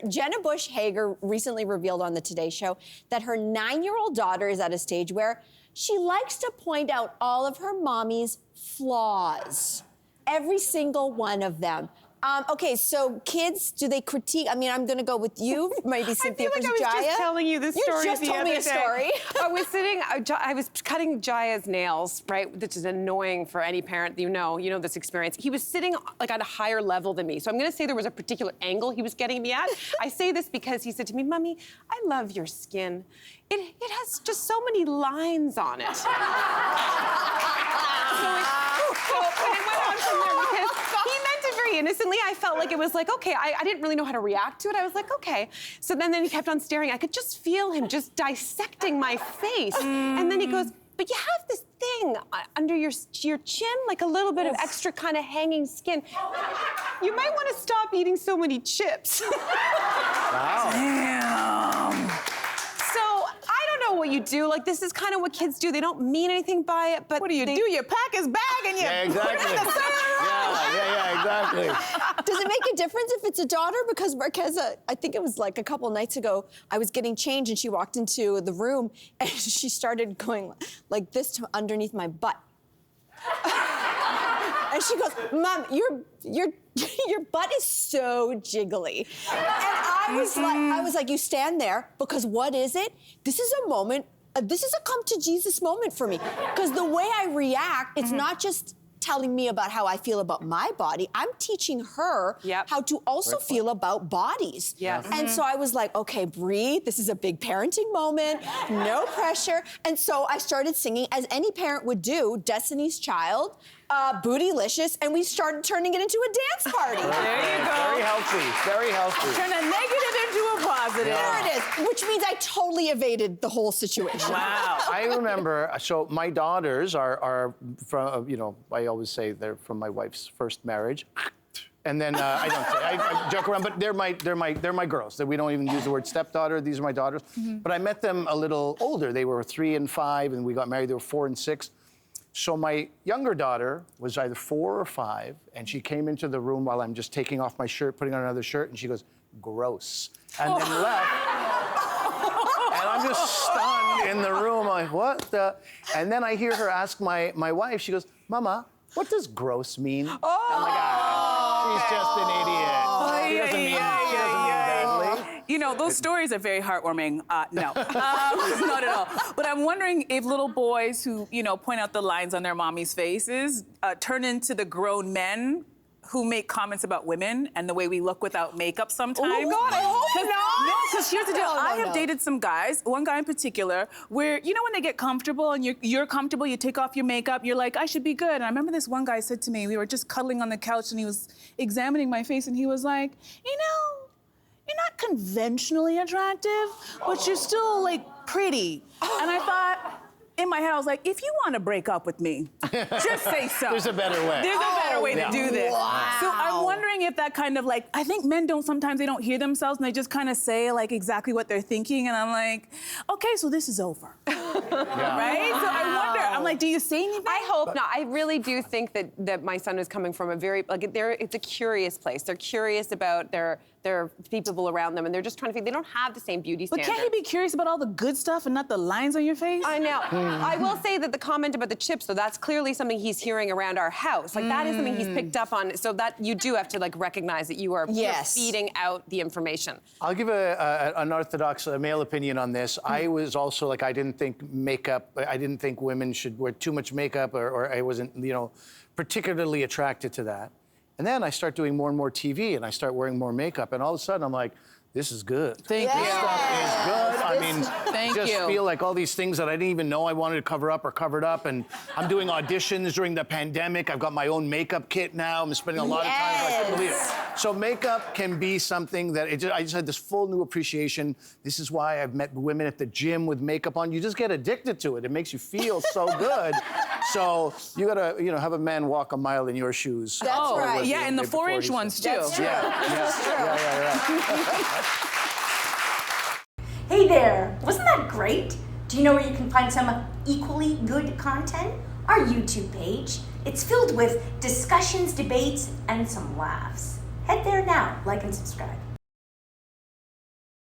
Jenna Bush Hager recently revealed on the Today Show that her 9-year-old daughter is at a stage where she likes to point out all of her mommy's flaws. Every single one of them. Okay, so kids, do they critique? I mean, I'm going to go with you, maybe Cynthia I feel like I was just telling you this story You just told me a story. I was cutting Jaya's nails, right, which is annoying for any parent. You know this experience. He was sitting like at a higher level than me. So I'm going to say there was a particular angle he was getting me at. I say this because he said to me, "Mommy, I love your skin. It has just so many lines on it." So it went on from there because he meant it very innocently. I felt like it was like, okay, I didn't really know how to react to it. I was like, okay. So then he kept on staring. I could just feel him just dissecting my face. And then he goes, "But you have this thing under your chin, like a little bit of extra kind of hanging skin. You might want to stop eating so many chips." Wow. Damn. So I don't know what you do. Like, this is kind of what kids do. They don't mean anything by it, but what do? You pack his bag and you exactly. put it in the Yeah, exactly. Does it make a difference if it's a daughter? Because Marqueza, I think it was like a couple nights ago, I was getting changed and she walked into the room and she started going like this to underneath my butt. And she goes, "Mom, your butt is so jiggly." And I was like, you stand there, because what is it? This is a moment, this is a come to Jesus moment for me. Because the way I react, it's not just telling me about how I feel about my body. I'm teaching her how to also feel about bodies. Yes. And so I was like, okay, breathe. This is a big parenting moment. No pressure. And so I started singing, as any parent would do, Destiny's Child, Bootylicious, and we started turning it into a dance party. There you go. Very healthy. Very healthy. Turn a negative into a positive. There it is, which means I totally evaded the whole situation. Wow. I remember, so my daughters are from, I always say they're from my wife's first marriage. And then I don't say, I joke around, but they're my girls. We don't even use the word stepdaughter. These are my daughters. But I met them a little older. They were 3 and 5, and we got married. They were 4 and 6. So my younger daughter was either 4 or 5, and she came into the room while I'm just taking off my shirt, putting on another shirt, and she goes, "Gross," and then left. And I'm just stunned in the room, like, what the? And then I hear her ask my wife, she goes, "Mama, what does gross mean?" I'm like, she's just an idiot. She doesn't mean badly. Those stories are very heartwarming. No, not at all. But I'm wondering if little boys who, point out the lines on their mommy's faces turn into the grown men who make comments about women and the way we look without makeup sometimes. Oh, God, I hope not. No, because here's the deal. I have dated some guys, one guy in particular, where, when they get comfortable and you're comfortable, you take off your makeup, you're like, I should be good. And I remember this one guy said to me, we were just cuddling on the couch and he was examining my face and he was like, you're not conventionally attractive, but you're still, pretty. And I thought, in my head, I was like, if you want to break up with me, just say so. There's a better way. There's a better way to do this. Wow. So I'm wondering if that kind of I think men sometimes they don't hear themselves and they just kind of say exactly what they're thinking. And I'm like, okay, so this is over. Right? So I wonder, I'm like, do you say anything? I hope not. I really do think that my son is coming from a very, it's a curious place. They're curious about their people around them, and they're just trying to figure, they don't have the same beauty standards. But can't he be curious about all the good stuff and not the lines on your face? I know. I will say that the comment about the chips, though, that's clearly something he's hearing around our house. That is something he's picked up on, so that you do have to, recognize that you are feeding out the information. I'll give an unorthodox male opinion on this. I was also, I didn't think women should wear too much makeup, or I wasn't, particularly attracted to that. And then I start doing more and more TV, and I start wearing more makeup, and all of a sudden I'm like, this is good. Thank you. This stuff is good. I mean, Thank just you. feel like all these things that I didn't even know I wanted to cover up are covered up. And I'm doing auditions during the pandemic. I've got my own makeup kit now. I'm spending a lot of time. I couldn't believe it. So makeup can be something that I just had this full new appreciation. This is why I've met women at the gym with makeup on. You just get addicted to it. It makes you feel so good. So you gotta, have a man walk a mile in your shoes. That's right. Yeah, and the 4-inch ones too. That's true. Yeah. Hey there, wasn't that great? Do you know where you can find some equally good content? Our YouTube page. It's filled with discussions, debates, and some laughs. Head there now, like and subscribe.